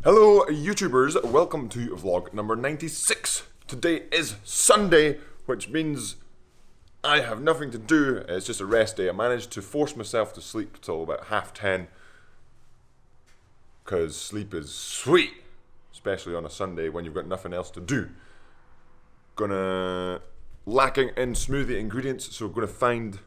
Hello YouTubers, welcome to vlog number 96. Today is Sunday, which means I have nothing to do. It's just a rest day. I managed to force myself to sleep till about 10:30 because sleep is sweet, especially on a Sunday when you've got nothing else to do. Lacking in smoothie ingredients, so gonna find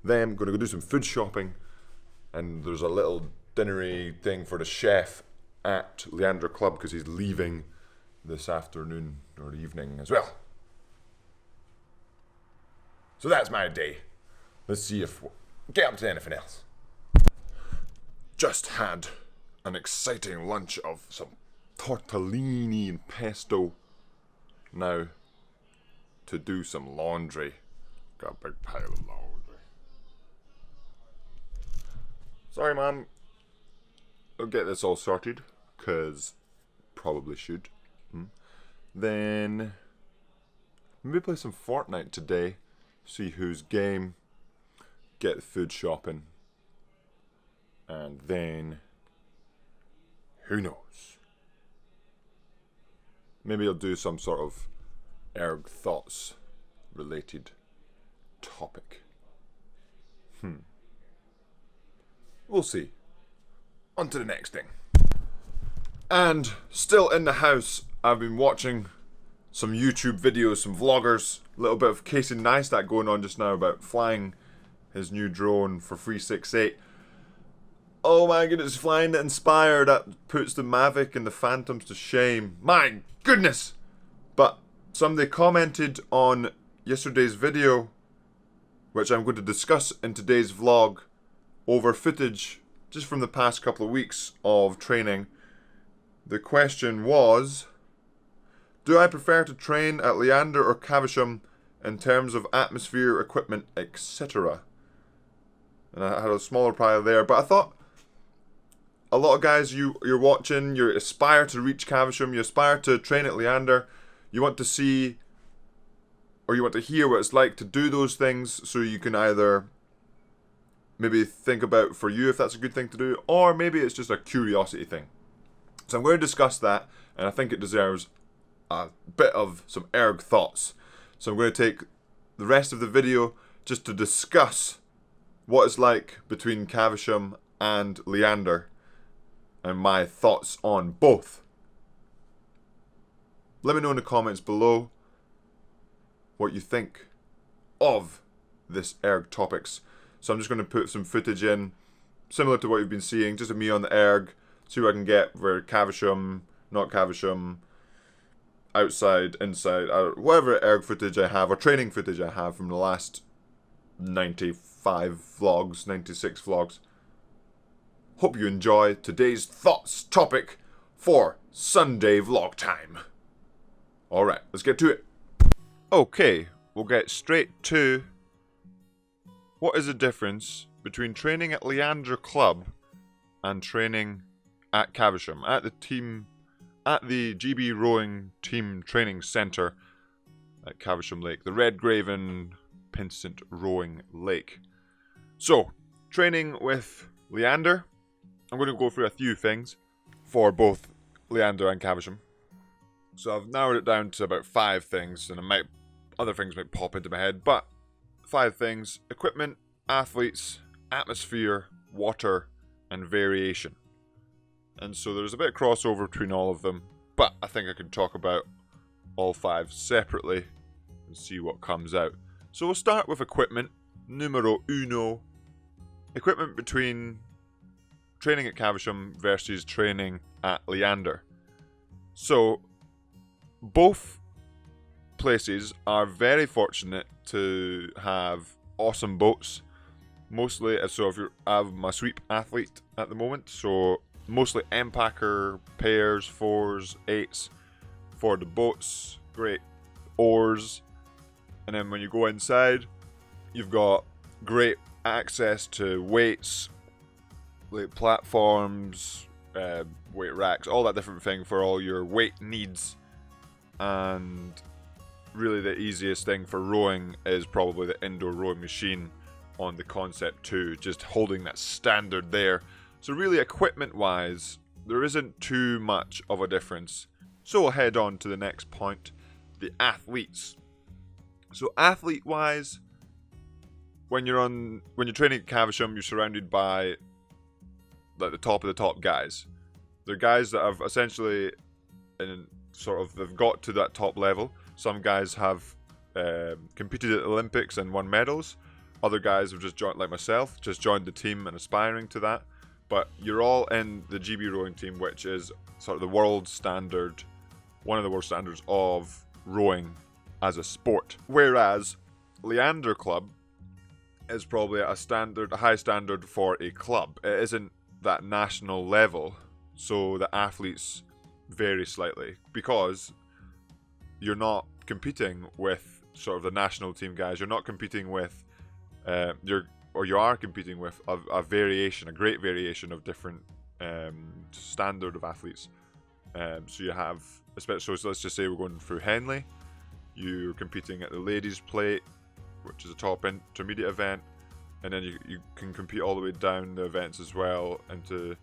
them, gonna go do some food shopping, and there's a little dinnery thing for the chef at Leander Club because he's leaving this afternoon or evening as well. So that's my day. Let's see if we'll get up to anything else. Just had an exciting lunch of some tortellini and pesto. Now to do some laundry. Got a big pile of laundry. Sorry, Mom. I'll get this all sorted, because probably should. Then maybe play some Fortnite today, see who's game, get the food shopping, and then who knows? Maybe I'll do some sort of erg thoughts related topic. We'll see. On to the next thing. And still in the house, I've been watching some YouTube videos, some vloggers, a little bit of Casey Neistat going on just now about flying his new drone for 368. Oh my goodness, flying the Inspire, that puts the Mavic and the Phantoms to shame. My goodness! But somebody commented on yesterday's video, which I'm going to discuss in today's vlog, over footage just from the past couple of weeks of training. The question was, do I prefer to train at Leander or Caversham in terms of atmosphere, equipment, etc.? And I had a smaller pile there, but I thought a lot of guys you're watching, you aspire to reach Caversham, you aspire to train at Leander, you want to see or you want to hear what it's like to do those things, so you can either maybe think about for you if that's a good thing to do, or maybe it's just a curiosity thing. So I'm going to discuss that, and I think it deserves a bit of some erg thoughts. So I'm going to take the rest of the video just to discuss what it's like between Caversham and Leander, and my thoughts on both. Let me know in the comments below what you think of this erg topics. So I'm just going to put some footage in, similar to what you've been seeing, just of me on the erg, see what I can get for Caversham, not Caversham, outside, inside, whatever erg footage I have, or training footage I have from the last 95 vlogs, 96 vlogs. Hope you enjoy today's thoughts topic for Sunday vlog time. Alright, let's get to it. Okay, we'll get straight to what is the difference between training at Leander Club and training at Caversham, at the GB Rowing Team Training Centre at Caversham Lake, the Redgraven Pinsent Rowing Lake. So, training with Leander, I'm going to go through a few things for both Leander and Caversham. So I've narrowed it down to about 5 things, and other things might pop into my head, but 5 things: equipment, athletes, atmosphere, water, and variation. And so there's a bit of crossover between all of them, but I think I can talk about all 5 separately and see what comes out. So we'll start with equipment, numero uno. Equipment between training at Caversham versus training at Leander. So both places are very fortunate to have awesome boats. Mostly, so if I'm a sweep athlete at the moment, so mostly M-Packer pairs, 4s, 8s for the boats, great oars. And then when you go inside, you've got great access to weights, like platforms, weight racks, all that different thing for all your weight needs. And really the easiest thing for rowing is probably the indoor rowing machine on the Concept 2, just holding that standard there. So really, equipment wise, there isn't too much of a difference. So we'll head on to the next point, the athletes. So athlete-wise, when you're training at Caversham, you're surrounded by like the top of the top guys. They're guys that have essentially they've got to that top level. Some guys have competed at the Olympics and won medals. Other guys have just joined, like myself, just joined the team and aspiring to that. But you're all in the GB rowing team, which is sort of the world standard, one of the world standards of rowing as a sport. Whereas Leander Club is probably a high standard for a club. It isn't that national level, so the athletes vary slightly because you're not competing with sort of the national team guys. You're not competing with you are competing with a great variation of different standard of athletes. So you have, so let's just say we're going through Henley. You're competing at the ladies' plate, which is a top intermediate event, and then you can compete all the way down the events as well into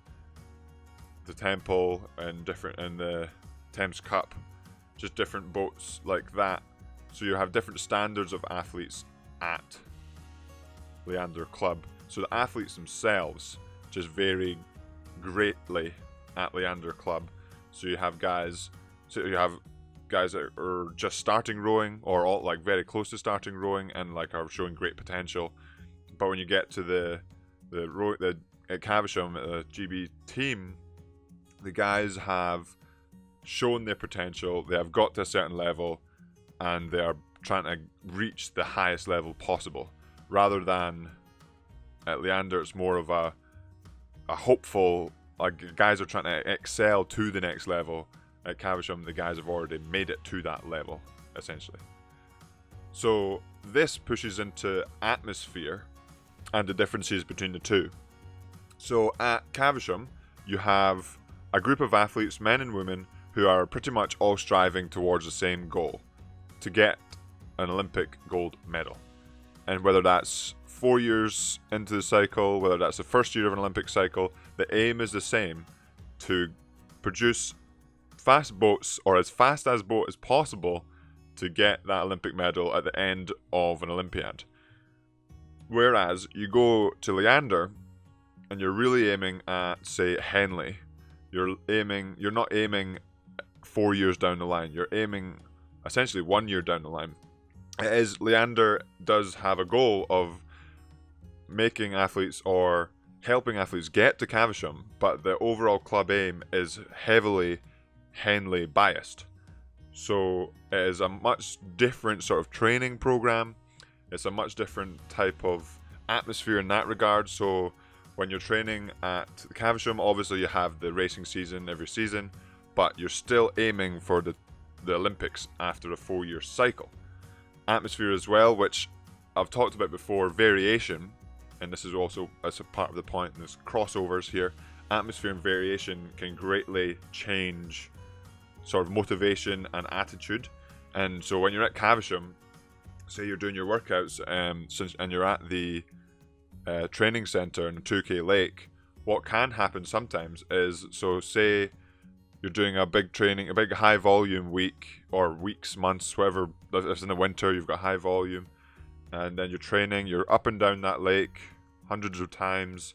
the Temple and the Thames Cup, just different boats like that. So you have different standards of athletes at Leander Club. So the athletes themselves just vary greatly at Leander Club. So you have guys that are just starting rowing, or all like very close to starting rowing and like are showing great potential. But when you get to at Caversham, the GB team, the guys have shown their potential. They have got to a certain level, and they are trying to reach the highest level possible. Rather than at Leander, it's more of a hopeful, like guys are trying to excel to the next level. At Caversham, the guys have already made it to that level, essentially. So this pushes into atmosphere and the differences between the two. So at Caversham, you have a group of athletes, men and women, who are pretty much all striving towards the same goal, to get an Olympic gold medal. And whether that's 4 years into the cycle, whether that's the first year of an Olympic cycle, the aim is the same: to produce fast boats, or as fast as boat as possible, to get that Olympic medal at the end of an Olympiad. Whereas you go to Leander and you're really aiming at, say, Henley, you're not aiming 4 years down the line, you're aiming essentially 1 year down the line. Leander does have a goal of making athletes or helping athletes get to Caversham, but the overall club aim is heavily Henley biased. So it is a much different sort of training program. It's a much different type of atmosphere in that regard. So when you're training at Caversham, obviously you have the racing season every season, but you're still aiming for the Olympics after a 4-year cycle. Atmosphere as well, which I've talked about before, variation, and this is also as a part of the point, and there's crossovers here. Atmosphere and variation can greatly change sort of motivation and attitude. And so when you're at Caversham, say you're doing your workouts and you're at the training centre in 2K Lake, what can happen sometimes is, so say you're doing a big high volume week, or weeks, months, whatever, if in the winter you've got high volume, and then you're training, you're up and down that lake hundreds of times,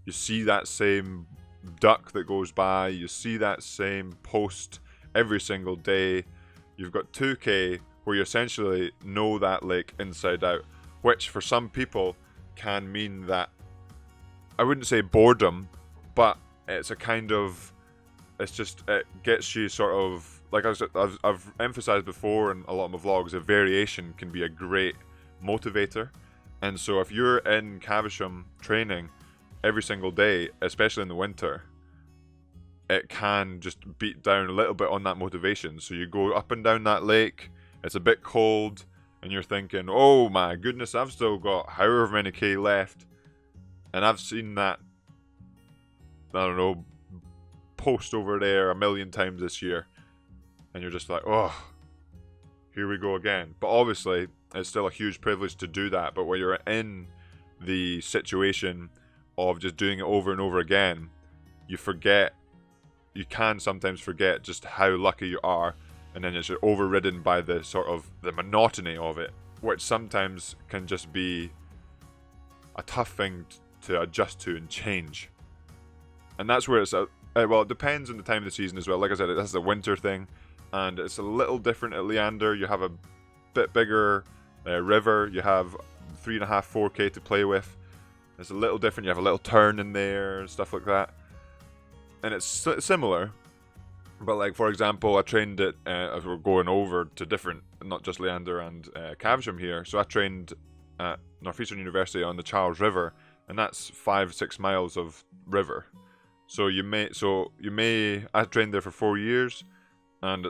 you see that same duck that goes by, you see that same post every single day. You've got 2K where you essentially know that lake inside out, which for some people can mean that, I wouldn't say boredom, but it's a kind of, it gets you sort of, like I've emphasized before in a lot of my vlogs, a variation can be a great motivator. And so if you're in Caversham training every single day, especially in the winter, it can just beat down a little bit on that motivation. So you go up and down that lake, it's a bit cold, and you're thinking, oh my goodness, I've still got however many K left. And I've seen that, I don't know, post over there a million times this year. And you're just like, oh, here we go again. But obviously, it's still a huge privilege to do that. But when you're in the situation of just doing it over and over again, you forget you can sometimes forget just how lucky you are, and then it's overridden by the sort of the monotony of it, which sometimes can just be a tough thing to adjust to and change. And that's where it's well, it depends on the time of the season as well. Like I said, that's a winter thing, and it's a little different at Leander. You have a bit bigger river. You have 3.5, 4K to play with. It's a little different. You have a little turn in there and stuff like that. And it's similar. But like, for example, I trained at, as we're going over to different, not just Leander and Caversham here. So I trained at Northeastern University on the Charles River, and that's 5-6 miles of river. So you may, I trained there for 4 years, and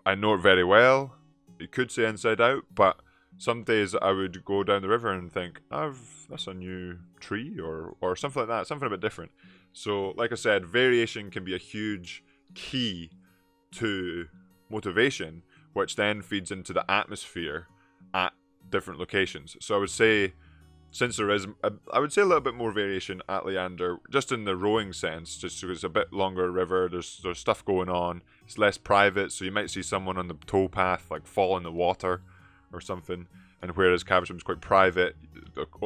I know it very well. You could say inside out, but some days I would go down the river and think, that's a new tree, or something like that, something a bit different. So, like I said, variation can be a huge key to motivation, which then feeds into the atmosphere at different locations. So I would say, since there is, I would say a little bit more variation at Leander, just in the rowing sense, just because it's a bit longer river, there's stuff going on, it's less private, so you might see someone on the towpath like fall in the water or something, and whereas Caversham's quite private,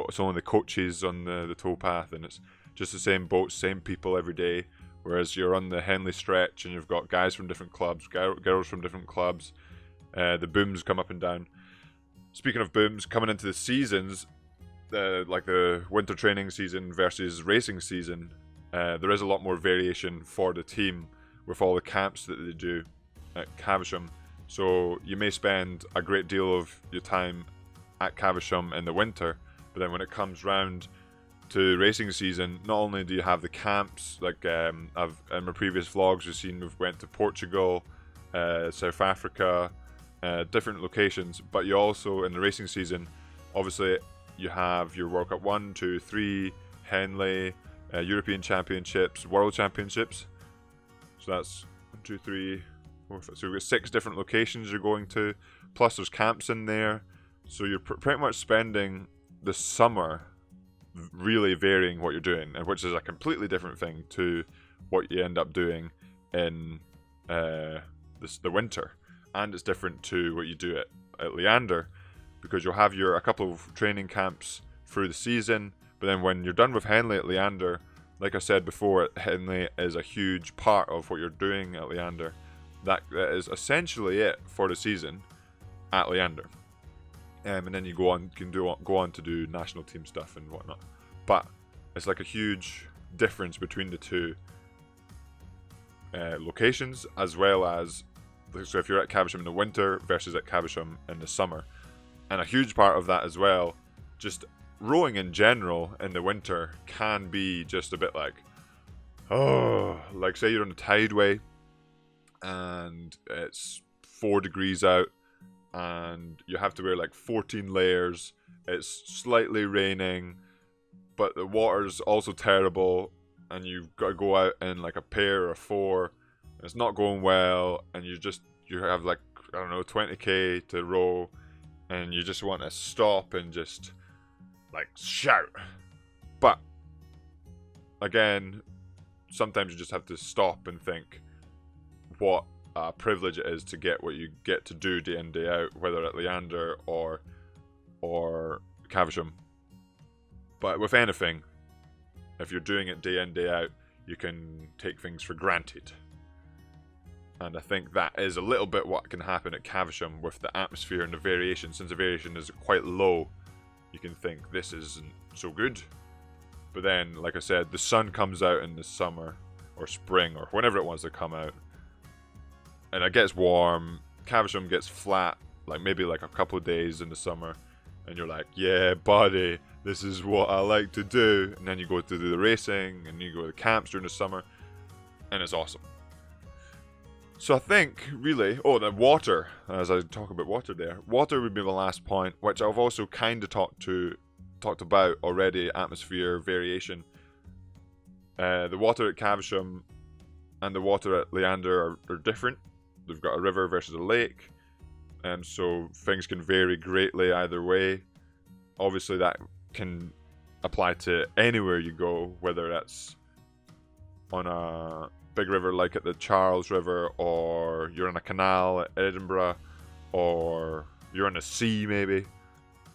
it's only the coaches on the towpath, and it's just the same boats, same people every day, whereas you're on the Henley stretch and you've got guys from different clubs, girls from different clubs, the booms come up and down. Speaking of booms, coming into the seasons, like the winter training season versus racing season, there is a lot more variation for the team with all the camps that they do at Caversham. So you may spend a great deal of your time at Caversham in the winter, but then when it comes round to racing season, not only do you have the camps, like I've in my previous vlogs we've went to Portugal, South Africa, different locations, but you also in the racing season, obviously you have your World Cup 1, 2, 3, Henley, European Championships, World Championships. So that's 1, 2, 3, 4, 5. So we've got 6 different locations you're going to. Plus there's camps in there. So you're pretty much spending the summer really varying what you're doing, and which is a completely different thing to what you end up doing in the winter. And it's different to what you do at Leander, because you'll have a couple of training camps through the season, but then when you're done with Henley at Leander, like I said before, Henley is a huge part of what you're doing at Leander. That is essentially it for the season at Leander. And then you go on to do national team stuff and whatnot. But it's like a huge difference between the two locations, as well as, so if you're at Caversham in the winter versus at Caversham in the summer. And a huge part of that as well, just rowing in general in the winter can be just a bit like, like say you're on a tideway and it's 4 degrees out and you have to wear like 14 layers, it's slightly raining, but the water's also terrible, and you've got to go out in like a pair or 4, and it's not going well, and you have like, I don't know, 20k to row, and you just want to stop and just like shout. But again, sometimes you just have to stop and think what a privilege it is to get what you get to do day in, day out, whether at Leander or Caversham. But with anything, if you're doing it day in, day out, you can take things for granted. And I think that is a little bit what can happen at Caversham with the atmosphere and the variation. Since the variation is quite low, you can think this isn't so good. But then, like I said, the sun comes out in the summer or spring or whenever it wants to come out, and it gets warm. Caversham gets flat, like maybe like a couple of days in the summer, and you're like, yeah, buddy, this is what I like to do. And then you go to do the racing, and you go to the camps during the summer, and it's awesome. So I think, really, the water, as I talk about water there, water would be my last point, which I've also kind of talked about already, atmosphere, variation. The water at Caversham and the water at Leander are different. They've got a river versus a lake, and so things can vary greatly either way. Obviously that can apply to anywhere you go, whether that's on a big river like at the Charles River, or you're in a canal at Edinburgh, or you're in a sea maybe,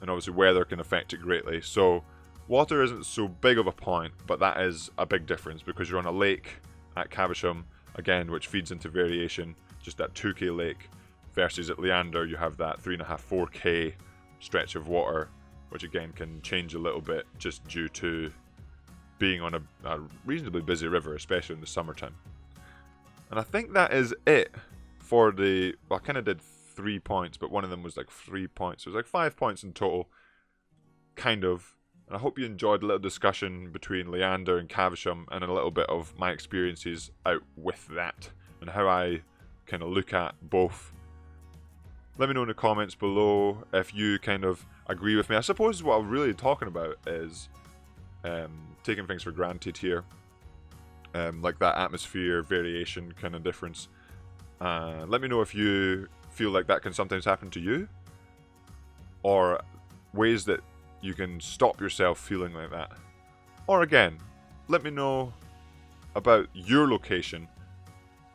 and obviously weather can affect it greatly. So water isn't so big of a point, but that is a big difference because you're on a lake at Caversham, again, which feeds into variation, just that 2k lake, versus at Leander you have that 3.5, 4k stretch of water, which again can change a little bit just due to being on a reasonably busy river, especially in the summertime. And I think that is it for the, well, I kind of did 3 points, but one of them was like 3 points. So it was like 5 points in total, kind of. And I hope you enjoyed a little discussion between Leander and Caversham and a little bit of my experiences out with that and how I kind of look at both. Let me know in the comments below if you kind of agree with me. I suppose what I'm really talking about is taking things for granted here. Like that atmosphere variation kind of difference. Let me know if you feel like that can sometimes happen to you, or ways that you can stop yourself feeling like that. Or again, let me know about your location,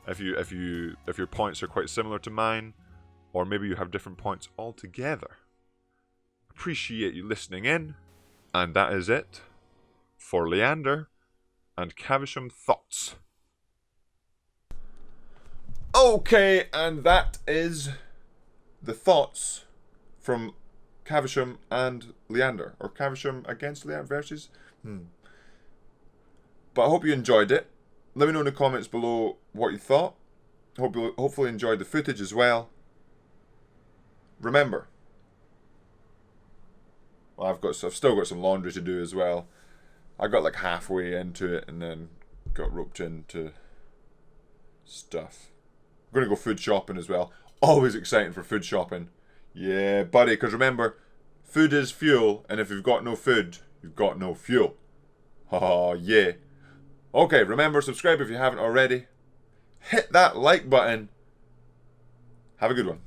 if your points are quite similar to mine, or maybe you have different points altogether. Appreciate you listening in, and that is it for Leander and Caversham Thoughts. Okay, and that is the thoughts from Caversham and Leander, or Caversham against Leander versus. But I hope you enjoyed it. Let me know in the comments below what you thought. Hopefully enjoyed the footage as well. Remember, well, I've still got some laundry to do as well. I got like halfway into it and then got roped into stuff. I'm going to go food shopping as well. Always exciting for food shopping. Yeah, buddy, because remember, food is fuel, and if you've got no food, you've got no fuel. Oh, yeah. Okay, remember, subscribe if you haven't already. Hit that like button. Have a good one.